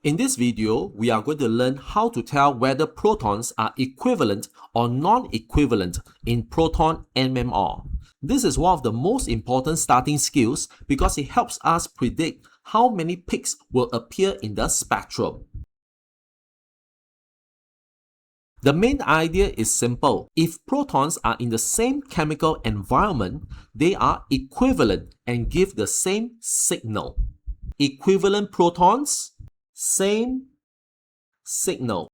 In this video, we are going to learn how to tell whether protons are equivalent or non-equivalent in Proton NMR. This is one of the most important starting skills because it helps us predict how many peaks will appear in the spectrum. The main idea is simple. If protons are in the same chemical environment, they are equivalent and give the same signal. Equivalent protons, same signal.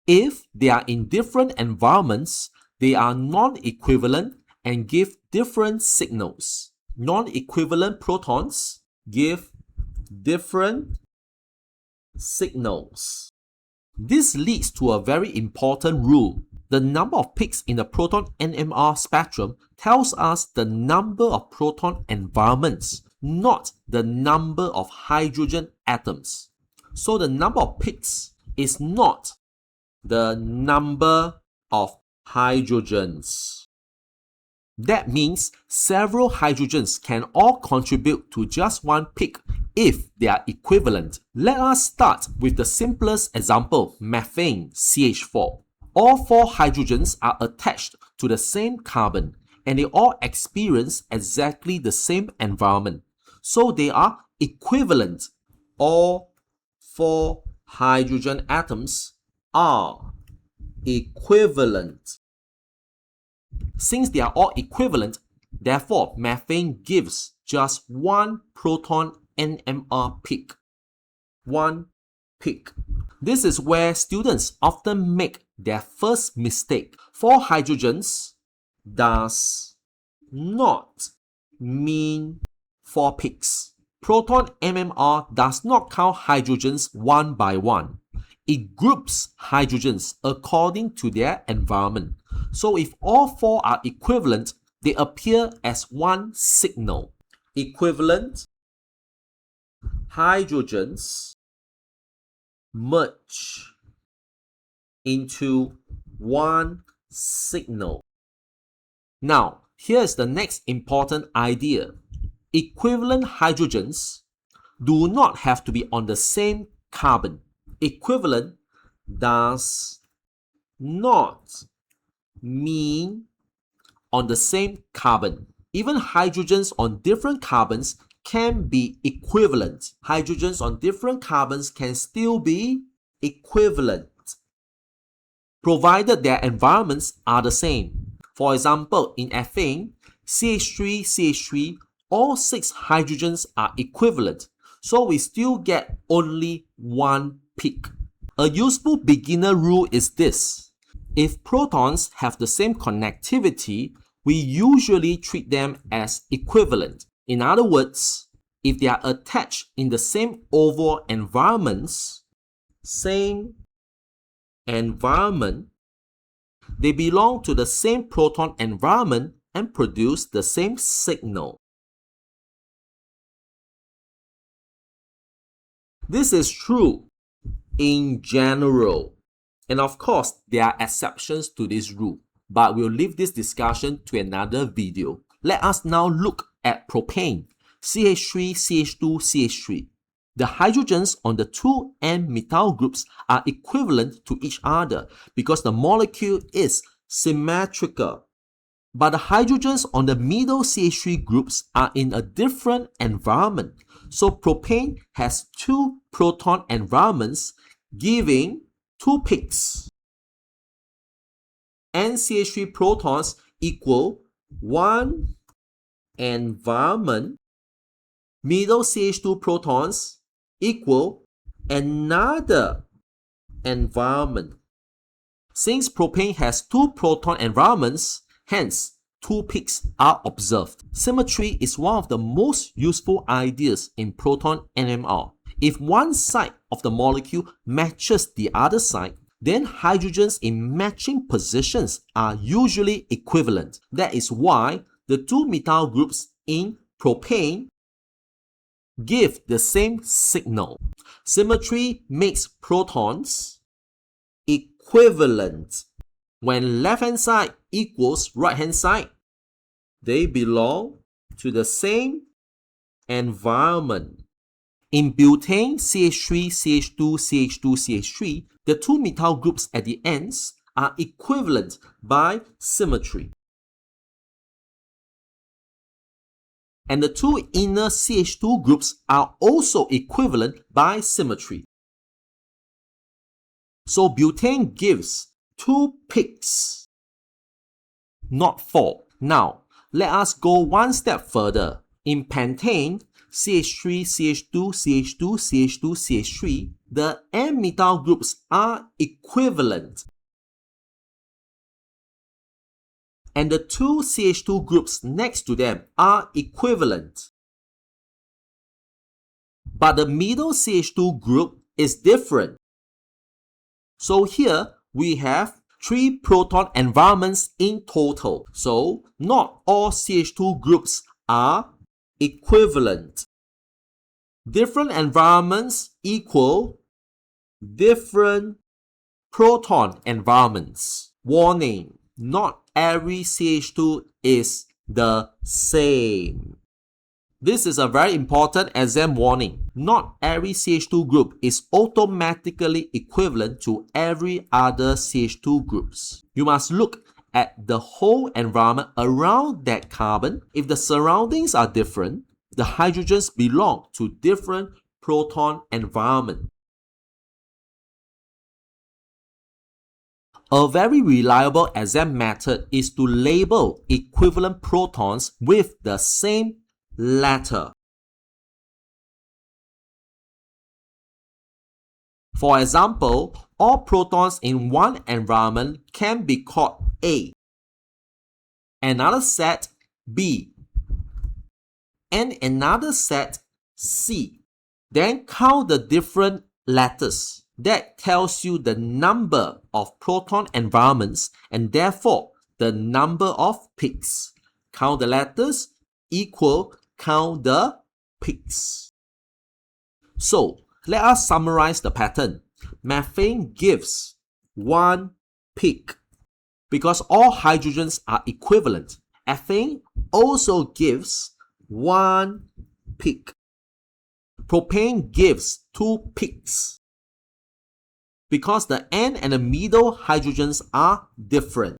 If they are in different environments, they are non-equivalent and give different signals. Non-equivalent protons give different signals. This leads to a very important rule. The number of peaks in the Proton NMR spectrum tells us the number of proton environments, not the number of hydrogen atoms. So the number of peaks is not the number of hydrogens. That means several hydrogens can all contribute to just one peak if they are equivalent. Let us start with the simplest example, methane, CH4. All four hydrogens are attached to the same carbon and they all experience exactly the same environment. So they are equivalent. All four hydrogen atoms are equivalent. Since they are all equivalent, therefore methane gives just one proton NMR peak. One peak. This is where students often make their first mistake. Four hydrogens does not mean four peaks. Proton NMR does not count hydrogens one by one. It groups hydrogens according to their environment. So if all four are equivalent, they appear as one signal. Equivalent hydrogens merge into one signal. Now, here's the next important idea. Equivalent hydrogens do not have to be on the same carbon. Equivalent does not mean on the same carbon. Even hydrogens on different carbons can be equivalent. Hydrogens on different carbons can still be equivalent, provided their environments are the same. For example, in ethane, CH3, all 6 hydrogens are equivalent, so we still get only one peak. A useful beginner rule is this. If protons have the same connectivity, we usually treat them as equivalent. In other words, if they are attached in the same overall environments, they belong to the same proton environment and produce the same signal. This is true in general. And of course, there are exceptions to this rule, but we'll leave this discussion to another video. Let us now look at propane, CH3, CH2, CH3. The hydrogens on the two N methyl groups are equivalent to each other because the molecule is symmetrical. But the hydrogens on the middle CH3 groups are in a different environment. So propane has two proton environments giving two peaks. NCH3 protons equal one environment. Middle CH2 protons equal another environment. Since propane has two proton environments, hence two peaks are observed. Symmetry is one of the most useful ideas in Proton NMR. If one side of the molecule matches the other side, then hydrogens in matching positions are usually equivalent. That is why the two methyl groups in propane give the same signal. Symmetry makes protons equivalent. When left-hand side equals right-hand side, they belong to the same environment. In butane, CH3, CH2, CH2, CH3, the two methyl groups at the ends are equivalent by symmetry. And the two inner CH2 groups are also equivalent by symmetry. So butane gives 2 peaks, not 4. Now, let us go one step further. In pentane, CH3, CH2, CH2, CH2, CH3, the N-methyl groups are equivalent. And the two CH2 groups next to them are equivalent. But the middle CH2 group is different. So here we have 3 proton environments in total. So not all CH2 groups are equivalent. Different environments equal different proton environments. Warning, not every CH2 is the same. This is a very important exam warning. Not every CH2 group is automatically equivalent to every other CH2 groups. You must look at the whole environment around that carbon. If the surroundings are different, the hydrogens belong to different proton environment. A very reliable exam method is to label equivalent protons with the same letter. For example, all protons in one environment can be called A, another set B, and another set C. Then count the different letters. That tells you the number of proton environments and therefore the number of peaks. Count the letters equal count the peaks. So let us summarize the pattern. Methane gives 1 peak because all hydrogens are equivalent. Ethane also gives 1 peak. Propane gives 2 peaks because the N and the middle hydrogens are different.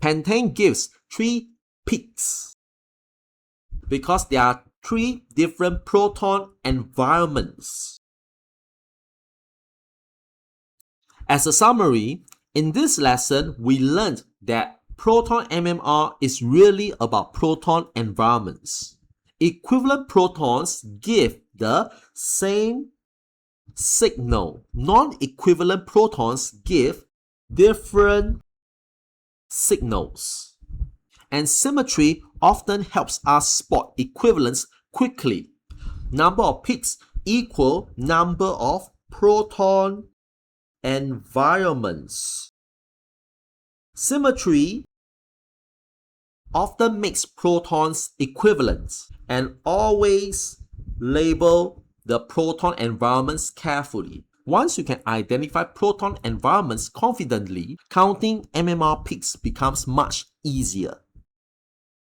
Pentane gives 3 peaks because there are 3 different proton environments. As a summary, in this lesson, we learned that Proton NMR is really about proton environments. Equivalent protons give the same signal. Non-equivalent protons give different signals. And symmetry often helps us spot equivalence quickly. Number of peaks equal number of proton environments. Symmetry often makes protons equivalent, and always label the proton environments carefully. Once you can identify proton environments confidently, counting NMR peaks becomes much easier.